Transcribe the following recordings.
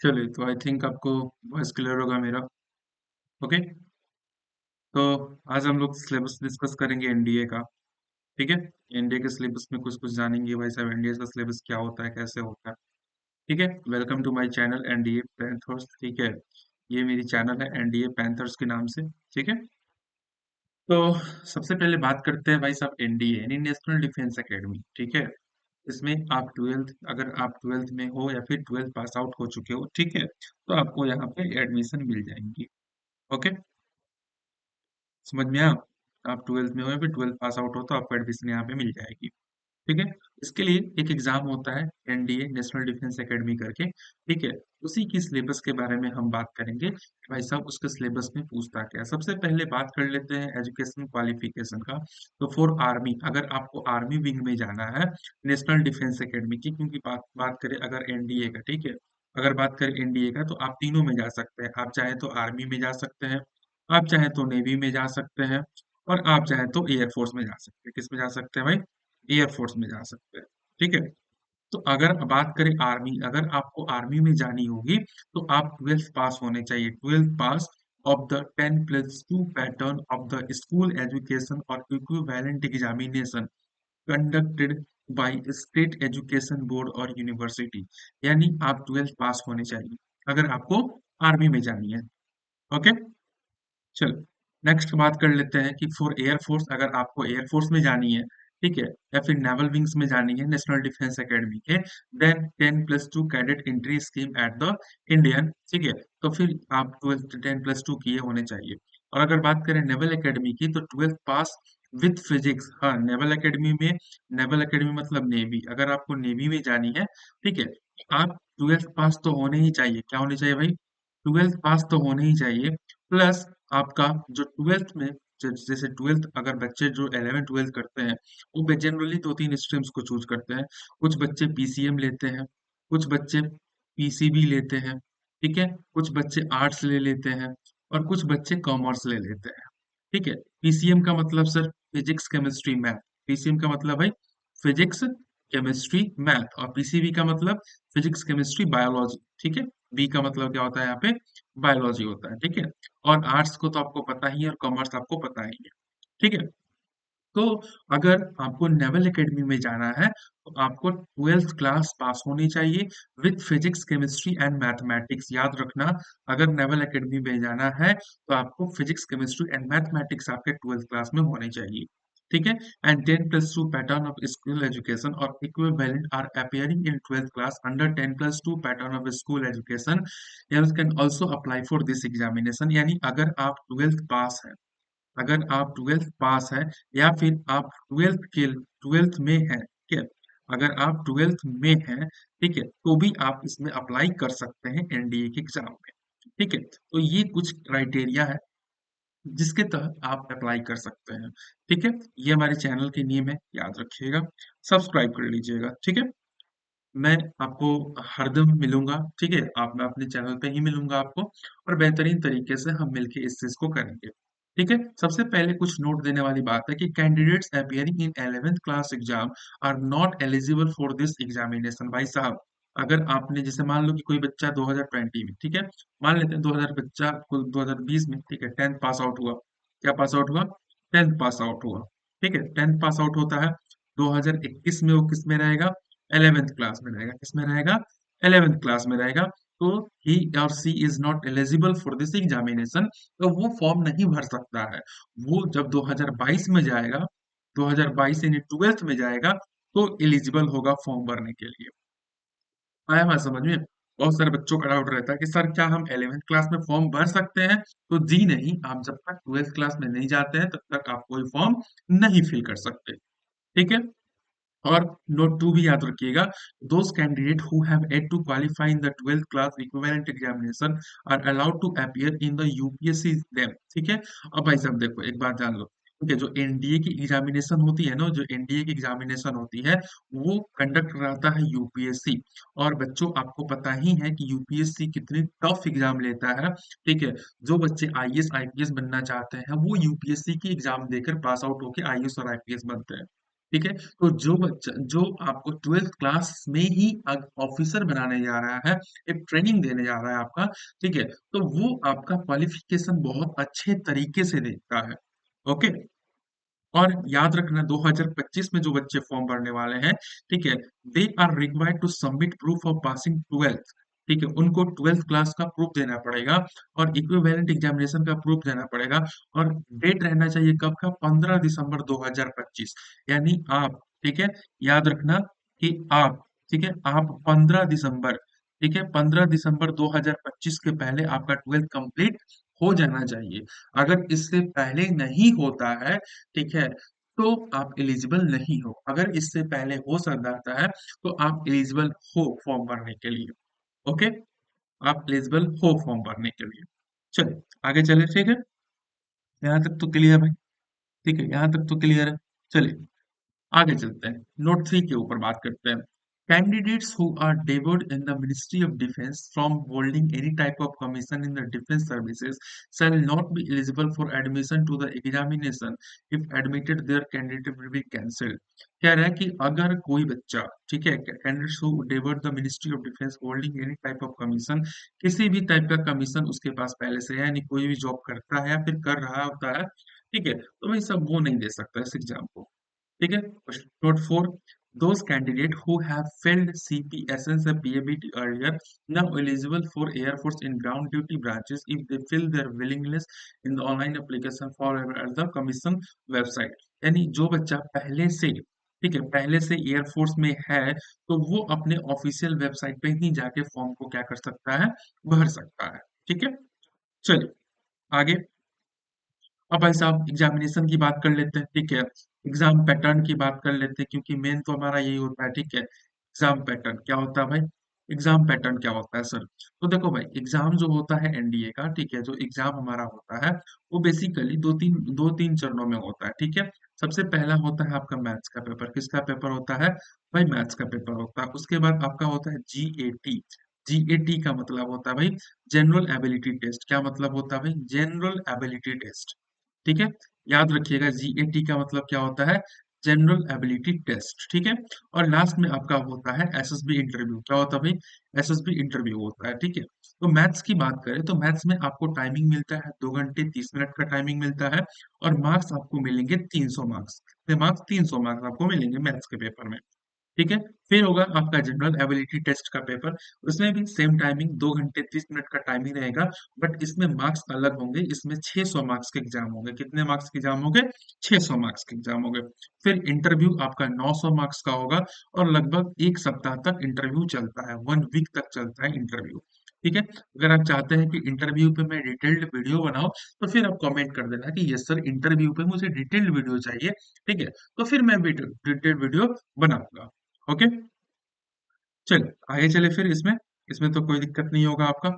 चलिए तो I think आपको वॉइस क्लियर होगा मेरा। ओके। तो आज हम लोग सिलेबस डिस्कस करेंगे एनडीए का। ठीक है। एनडीए के सिलेबस में कुछ कुछ जानेंगे भाई साहब, एनडीए का सिलेबस क्या होता है, कैसे होता है। ठीक है। Welcome to my channel NDA panthers. ठीक है। ये मेरी चैनल है एनडीए पैंथर्स के नाम से। ठीक है। तो सबसे पहले बात करते हैं भाई साहब एनडीए यानी नेशनल डिफेंस एकेडमी। ठीक है। इसमें आप ट्वेल्थ, अगर आप ट्वेल्थ में हो या फिर ट्वेल्थ पास आउट हो चुके हो, ठीक है, तो आपको यहाँ पे एडमिशन मिल जाएंगी। ओके। समझ में आया? आप ट्वेल्थ में हो या फिर ट्वेल्थ पास आउट हो तो आपको एडमिशन यहाँ पे मिल जाएगी। ठीक है। इसके लिए एक एग्जाम होता है एनडीए नेशनल डिफेंस एकेडमी करके। ठीक है। उसी की सिलेबस के बारे में हम बात करेंगे कि भाई साहब उसके सिलेबस में पूछता क्या है। सबसे पहले बात कर लेते हैं एजुकेशन क्वालिफिकेशन का। तो फॉर आर्मी, अगर आपको आर्मी विंग में जाना है नेशनल डिफेंस एकेडमी की, क्योंकि बात करें अगर एनडीए का, ठीक है, अगर बात करें एनडीए का तो आप तीनों में जा सकते हैं। आप चाहे तो आर्मी में जा सकते हैं, आप चाहे तो नेवी में जा सकते हैं, और आप चाहे तो एयरफोर्स में जा सकते हैं। किस में जा सकते हैं भाई? एयरफोर्स में जा सकते हैं। ठीक है। तो अगर बात करें आर्मी, अगर आपको आर्मी में जानी होगी तो आप ट्वेल्थ पास होने चाहिए। Twelfth pass of the 10+2 pattern of the school education और equivalent examination conducted by state education board और यूनिवर्सिटी। यानी आप ट्वेल्थ पास होने चाहिए अगर आपको आर्मी में जानी है। ओके। चलो, नेक्स्ट बात कर लेते हैं कि फॉर एयरफोर्स, अगर आपको एयरफोर्स में जानी है, ठीक है, या फिर नेवल विंग्स में जानी है नेशनल डिफेंस एकेडमी के, then 10+2 cadet entry scheme at the Indian. ठीक है। तो फिर आप ट्वेल्थ 10+2 किए होने चाहिए। और अगर बात करें नेवल एकेडमी की तो ट्वेल्थ पास विथ फिजिक्स। हाँ, नेवल एकेडमी में, नेवल एकेडमी मतलब नेवी, अगर आपको नेवी में जानी है, ठीक है, आप ट्वेल्थ पास तो होने ही चाहिए। क्या होने चाहिए भाई? ट्वेल्थ पास तो होने ही चाहिए। प्लस आपका जो ट्वेल्थ में, जैसे ट्वेल्थ अगर बच्चे जो 11 ट्वेल्थ करते हैं वो जनरली दो तीन स्ट्रीम्स को चूज करते हैं। कुछ बच्चे पीसीएम लेते हैं, कुछ बच्चे पीसीबी लेते हैं, ठीक है, कुछ बच्चे आर्ट्स ले लेते हैं, और कुछ बच्चे कॉमर्स ले लेते हैं। ठीक है। पीसीएम का मतलब sir physics chemistry math. PCM का मतलब भाई फिजिक्स केमिस्ट्री मैथ, और पीसीबी का मतलब फिजिक्स केमिस्ट्री बायोलॉजी। ठीक है। बी का मतलब क्या होता है यहाँ पे? बायोलॉजी होता है। ठीक है। और आर्ट्स को तो आपको पता ही है और कॉमर्स आपको पता ही है। ठीक है। तो अगर आपको नेवल एकेडमी में जाना है तो आपको ट्वेल्थ क्लास पास होनी चाहिए with physics chemistry and mathematics. याद रखना, अगर नेवल एकेडमी में जाना है तो आपको फिजिक्स केमिस्ट्री एंड मैथमेटिक्स आपके ट्वेल्थ क्लास में होने चाहिए। ठीक है। And 10+2 pattern of school education और equivalent are appearing in twelfth class under 10+2 pattern of school education. Can also apply for this examination. यानी अगर आप ट्वेल्थ पास है, अगर आप ट्वेल्थ पास है, या फिर आप ट्वेल्थ में है, ठीक है, अगर आप ट्वेल्थ में है, ठीक है, तो भी आप इसमें अप्लाई कर सकते हैं एनडीए के एग्जाम में। ठीक है। तो ये कुछ क्राइटेरिया है जिसके तहत आप अप्लाई कर सकते हैं। ठीक है। ये हमारे चैनल के नियम है, याद रखिएगा, सब्सक्राइब कर लीजिएगा। ठीक है। मैं आपको हरदम मिलूंगा, ठीक है, आप मैं अपने चैनल पे ही मिलूंगा आपको, और बेहतरीन तरीके से हम मिलके इस चीज को करेंगे। ठीक है। सबसे पहले कुछ नोट देने वाली बात है कि candidates appearing in 11th class exam are not eligible for this examination. भाई साहब, अगर आपने जैसे मान लो कि कोई बच्चा 2020 में, ठीक है, मान लेते हैं 2000 बच्चा को 2020 में, ठीक है, 10th पास आउट हुआ। क्या पास आउट हुआ? 10th पास आउट हुआ। ठीक है। 10th पास आउट होता है 2021 में, वो किस में रहेगा? 11th क्लास में रहेगा। किस में रहेगा? 11th क्लास में रहेगा। तो ही और she is not eligible for this examination. तो वो फॉर्म नहीं भर सकता है। वो जब 2022 में जाएगा, 2022 यानी ट्वेल्थ में जाएगा, तो एलिजिबल होगा फॉर्म भरने के लिए। आया बात समझ में? बहुत सारे बच्चों का डाउट रहता है कि सर क्या हम 11th क्लास में फॉर्म भर सकते हैं? तो जी नहीं, आप जब तक ट्वेल्थ क्लास में नहीं जाते हैं तब तक आप कोई फॉर्म नहीं फिल कर सकते। ठीक है। और नोट टू भी याद रखिएगा, those candidate who have yet to qualify in the 12th class equivalent examination are allowed to appear in the UPSC them. ठीक है। अब भाई साहब देखो, एक बात जान लो, ठीक है, जो एनडीए की एग्जामिनेशन होती है ना, जो एनडीए की एग्जामिनेशन होती है वो कंडक्ट कराता है यूपीएससी। और बच्चों आपको पता ही है कि यूपीएससी कितनी टफ एग्जाम लेता है। ठीक है। जो बच्चे आईएएस आईपीएस बनना चाहते हैं वो यूपीएससी की एग्जाम देकर पास आउट होकर आईएएस और आईपीएस बनते हैं। ठीक है। तो जो बच्चा जो आपको 12th क्लास में ही ऑफिसर बनाने जा रहा है, एक ट्रेनिंग देने जा रहा है आपका, ठीक है, तो वो आपका क्वालिफिकेशन बहुत अच्छे तरीके से देखता है। ओके। और याद रखना 2025 में जो बच्चे फॉर्म भरने वाले हैं, ठीक है, they are required to submit proof of passing 12th। ठीक है, उनको 12th क्लास का प्रूफ देना पड़ेगा और इक्विवेलेंट एग्जामिनेशन का प्रूफ देना पड़ेगा। और डेट रहना चाहिए कब का? 15 दिसंबर 2025। यानी आप, ठीक है, याद रखना कि आप, ठीक है, आप 15 दिसंबर, ठीक है, 15 दिसंबर 2025 के पहले आपका 12th कंप्लीट हो जाना चाहिए। अगर इससे पहले नहीं होता है, ठीक है, तो आप एलिजिबल नहीं हो। अगर इससे पहले हो सकता है तो आप एलिजिबल हो फॉर्म भरने के लिए। ओके, आप एलिजिबल हो फॉर्म भरने के लिए। चलिए आगे चले, ठीक है, यहाँ तक तो क्लियर है। ठीक है, यहाँ तक तो क्लियर है। चलिए आगे चलते हैं, नोट 3 के ऊपर बात करते हैं। Candidates who are debarred in the Ministry of Defence from holding any type of commission in the defense services shall not be eligible for admission to the examination. If admitted, their candidate will be cancelled. कह रहा है कि अगर कोई बच्चा, ठीक है, candidates who debarred the Ministry of Defence holding any type of commission, किसी भी टाइप का कमीशन उसके पास पहले से है, यानी कोई भी जॉब करता है या फिर कर रहा होता है, ठीक है, तो भाई सब वो नहीं दे सकता इस एग्जाम को। ठीक है। Note 4, those candidates who have failed CPSS and PABT earlier now eligible for Air Force in ground duty branches if they fill their willingness in the online application form at the commission website। यानी जो बच्चा पहले से, ठीक है, पहले से air force में है, तो वो अपने ऑफिशियल वेबसाइट पे ही जाके फॉर्म को क्या कर सकता है? भर सकता है। ठीक है। चलिए आगे। अब भाई साहब एग्जामिनेशन की बात कर लेते हैं, ठीक है, एग्जाम पैटर्न की बात कर लेते हैं, क्योंकि मेन तो हमारा यही होता है, ठीक है। एग्जाम पैटर्न क्या होता है भाई? एग्जाम पैटर्न क्या होता है सर? तो देखो भाई, एग्जाम जो होता है एनडीए का, ठीक है, जो एग्जाम हमारा होता है वो बेसिकली दो तीन चरणों में होता है, ठीक है। सबसे पहला होता है आपका मैथ्स का पेपर। किसका पेपर होता है भाई? मैथ्स का पेपर होता है। उसके बाद आपका होता है जीएटी। जीएटी का मतलब होता है भाई जनरल एबिलिटी टेस्ट। क्या मतलब होता है भाई? General ability test. ठीक है, याद रखिएगा जीएटी का मतलब क्या होता है? General ability test. ठीक है। और लास्ट में आपका होता है एसएसबी इंटरव्यू। क्या होता है भाई? एसएसबी इंटरव्यू होता है। ठीक है। तो मैथ्स की बात करें तो मैथ्स में आपको टाइमिंग मिलता है 2 घंटे 30 मिनट का टाइमिंग मिलता है। और मार्क्स आपको मिलेंगे 300 मार्क्स। कितने मार्क्स? 300 मार्क्स आपको मिलेंगे मैथ्स के पेपर में। ठीक है। फिर होगा आपका जनरल एबिलिटी टेस्ट का पेपर। उसमें भी सेम टाइमिंग 2 घंटे 30 मिनट का टाइमिंग रहेगा। बट इसमें मार्क्स अलग होंगे। इसमें 600 मार्क्स के एग्जाम होंगे। कितने मार्क्स के एग्जाम होंगे? 600 मार्क्स के एग्जाम होंगे। फिर इंटरव्यू आपका 900 मार्क्स का होगा। और लगभग 1 सप्ताह तक इंटरव्यू चलता है, 1 वीक तक चलता है इंटरव्यू। ठीक है। अगर आप चाहते हैं कि इंटरव्यू पे मैं डिटेल्ड वीडियो बनाऊं, तो फिर आप कमेंट कर देना कि यस सर, इंटरव्यू पे मुझे डिटेल्ड वीडियो चाहिए। ठीक है, तो फिर मैं डिटेल्ड वीडियो बनाऊंगा। ओके। चलिए आगे चले फिर। इसमें इसमें तो कोई दिक्कत नहीं होगा आपका।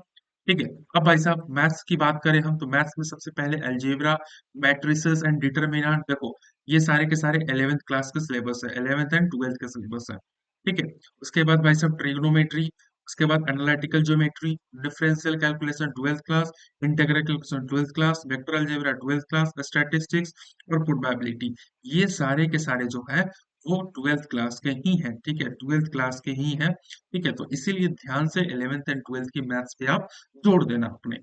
ठीक है। अब भाई साहब मैथ्स की बात करें हम, तो मैथ्स में सबसे पहले अलजेब्रा, मैट्रिसेस एंड डिटरमिनेंट। देखो ये सारे के सारे 11th क्लास के सिलेबस है, 11th एंड 12th के सिलेबस है। ठीक है। उसके बाद भाई साहब ट्रिग्नोमेट्री, उसके बाद analytical geometry, differential calculation 12th class, integral calculation 12th class, vector algebra 12th class, statistics और प्रोबेबिलिटी, ये सारे के सारे जो है वो 12th क्लास के ही हैं। ठीक है, 12th क्लास के ही हैं। ठीक है, तो इसीलिए ध्यान से 11th एंड 12th की मैथ्स पे आप जोड़ देना अपने।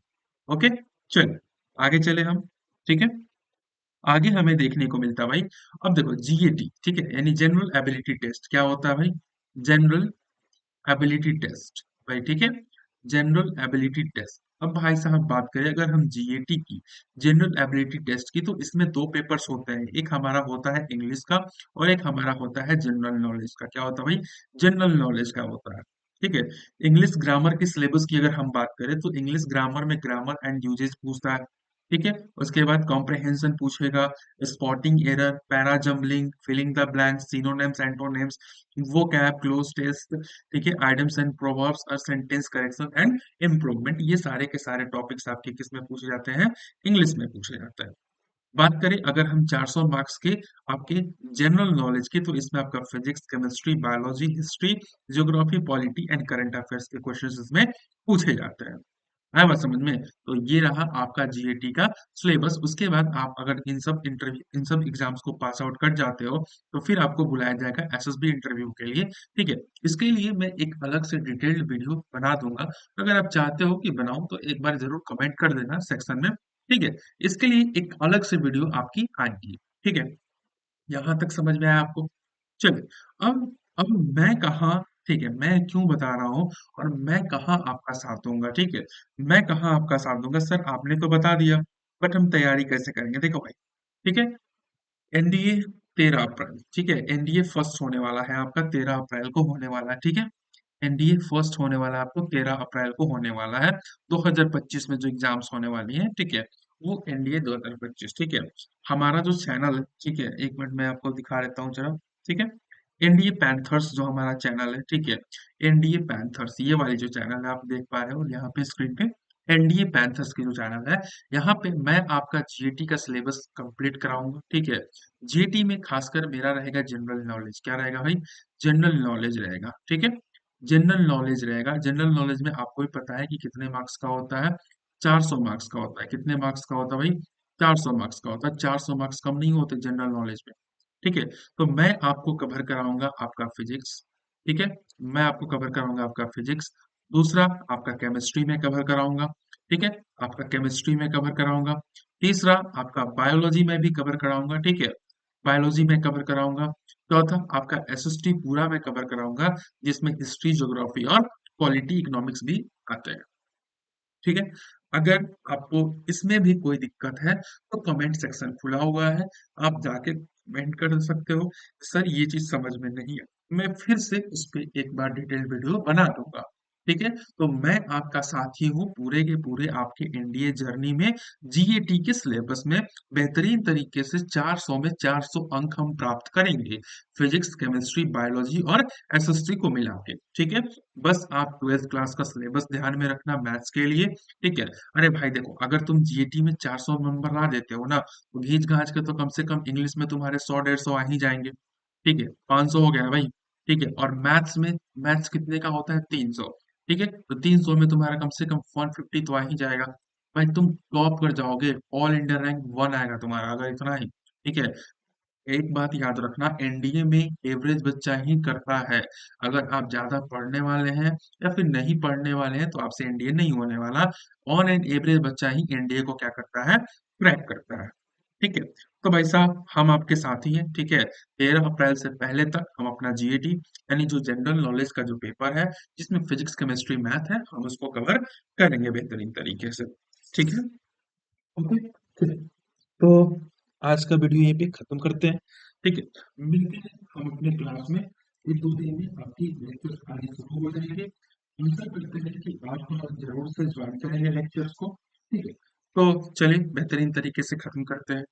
ओके। चलिए आगे चले हम। ठीक है। आगे हमें देखने को मिलता है भाई, अब देखो जीएटी, ठीक है, यानी जनरल एबिलिटी टेस्ट। क्या होता है भाई? जनरल एबिलिटी टेस्ट भाई। ठीक है, जनरल एबिलिटी टेस्ट। अब भाई साहब बात करें अगर हम जीएटी की, जनरल एबिलिटी टेस्ट की, तो इसमें 2 पेपर्स होते हैं। एक हमारा होता है इंग्लिश का और एक हमारा होता है जनरल नॉलेज का। क्या होता है भाई? जनरल नॉलेज का होता है। ठीक है। इंग्लिश ग्रामर के सिलेबस की अगर हम बात करें तो इंग्लिश ग्रामर में ग्रामर एंड यूजेज पूछता है। ठीक है। उसके बाद कॉम्प्रहेंशन पूछेगा, spotting error, para jumbling, filling the blanks, synonyms antonyms, vocab, cloze test, ठीक है, आइडम्स एंड प्रोवर्ब्स और सेंटेंस करेक्शन एंड इम्प्रूवमेंट। ये सारे के सारे टॉपिक्स आपके किस में पूछे जाते हैं? इंग्लिश में पूछे जाते हैं। बात करें अगर हम 400 मार्क्स के आपके जनरल नॉलेज की, तो इसमें आपका physics, chemistry, biology, history, geography, polity and current affairs के क्वेश्चंस इसमें पूछे जाते हैं। आया बात समझ में? तो ये रहा आपका जीएटी का सिलेबस। उसके बाद आप अगर इन सब एग्जाम्स को पास आउट कर जाते हो, तो फिर आपको बुलाया जाएगा एसएसबी इंटरव्यू के लिए, ठीक है? इसके लिए मैं एक अलग से डिटेल्ड वीडियो बना दूंगा। अगर आप चाहते हो कि बनाऊं तो एक बार जरूर कमेंट कर देना सेक्शन में, ठीक है? इसके लिए एक अलग से वीडियो आपकी आएगी, ठीक है? यहाँ तक समझ में आया आपको? चलिए, अब मैं कहाँ, ठीक है, मैं क्यों बता रहा हूँ और मैं कहाँ आपका साथ दूंगा, ठीक है? मैं कहाँ आपका साथ दूंगा सर, आपने तो बता दिया, बट हम तैयारी कैसे करेंगे? देखो भाई, ठीक है, एनडीए 13 अप्रैल, ठीक है, एनडीए फर्स्ट होने वाला है आपका 13 अप्रैल को होने वाला है, ठीक है? एनडीए फर्स्ट होने वाला है आपको 13 अप्रैल को होने वाला है। 2025 में जो एग्जाम्स होने वाली हैं, ठीक है, वो एनडीए 2025, ठीक है? हमारा जो चैनल है, ठीक है, एक मिनट में आपको दिखा देता हूँ जरा, ठीक है? एनडीए पैंथर्स जो हमारा चैनल है, ठीक है, एनडीए पैंथर्स ये वाली जो चैनल है आप देख पा रहे हो यहाँ पे स्क्रीन पे, एनडीए पैंथर्स की जो चैनल है, यहाँ पे मैं आपका जीएटी का सिलेबस कंप्लीट कराऊंगा, ठीक है? जीएटी में खासकर मेरा रहेगा जनरल नॉलेज, क्या रहेगा भाई? जनरल नॉलेज रहेगा, ठीक है? जनरल नॉलेज रहेगा। जनरल नॉलेज में आपको भी पता है कि कितने मार्क्स का होता है? 400 मार्क्स का होता है। कितने मार्क्स का होता है भाई? 400 मार्क्स का होता है। 400 मार्क्स कम नहीं होते जनरल नॉलेज में, ठीक है? तो मैं आपको कवर कराऊंगा आपका फिजिक्स, ठीक है? मैं आपको कवर कराऊंगा आपका फिजिक्स। दूसरा, आपका केमिस्ट्री में कवर कराऊंगा, ठीक है? आपका केमिस्ट्री में कवर कराऊंगा। तीसरा, आपका बायोलॉजी में भी कवर कराऊंगा, ठीक है? बायोलॉजी में कवर कराऊंगा। चौथा, आपका एसएसटी पूरा मैं कवर कराऊंगा, जिसमें हिस्ट्री, ज्योग्राफी और पॉलिटी इकोनॉमिक्स भी आते हैं, ठीक है? अगर आपको इसमें भी कोई दिक्कत है तो कमेंट सेक्शन खुला हुआ है, आप जाके कमेंट कर सकते हो, सर ये चीज समझ में नहीं है, मैं फिर से उस पे एक बार डिटेल वीडियो बना दूंगा, ठीक है? तो मैं आपका साथी हूँ पूरे के पूरे आपके एनडीए जर्नी में। जीएटी के सिलेबस में बेहतरीन तरीके से 400 में 400 अंक हम प्राप्त करेंगे, फिजिक्स, केमिस्ट्री, बायोलॉजी और एसएसटी को मिला के, ठीक है? बस आप 12th क्लास का सिलेबस ध्यान में रखना मैथ्स के लिए, ठीक है? अरे भाई देखो, अगर तुम जीएटी में 400 नंबर ला देते हो ना, तो घींच घाच के तो कम से कम इंग्लिश में तुम्हारे 100 150 आ ही जाएंगे, ठीक है? 500 हो गया ना भाई, ठीक है? और मैथ्स में, मैथ्स कितने का होता है? 300, ठीक है? तो 300 में तुम्हारा कम से कम 150 तो आ ही जाएगा। भाई तुम टॉप कर जाओगे, ऑल इंडिया रैंक 1 आएगा तुम्हारा, अगर इतना ही, ठीक है? एक बात याद रखना, एनडीए में एवरेज बच्चा ही करता है। अगर आप ज्यादा पढ़ने वाले हैं या फिर नहीं पढ़ने वाले हैं तो आपसे एनडीए नहीं होने वाला। ऑन एन एवरेज बच्चा ही एनडीए को क्या करता है? क्रैक करता है, ठीक है? तो भाई साहब, हम आपके साथी हैं, ठीक है? 13 अप्रैल से पहले तक हम अपना जीएटी यानी जो जनरल नॉलेज का जो पेपर है, जिसमें फिजिक्स, केमिस्ट्री, मैथ है, हम उसको कवर करेंगे बेहतरीन तरीके से, ठीक है? ओके, ठीक है। तो आज का वीडियो यहीं पे खत्म करते हैं, ठीक है? मिलते हैं हम अपने क्लास में, एक दो दिन में आपकी लेक्चर्स आने शुरू हो जाएंगे। आशा करते हैं कि आप जरूर से ज्वाइन करेंगे लेक्चर्स को, ठीक है? तो चलिए बेहतरीन तरीके से खत्म करते हैं।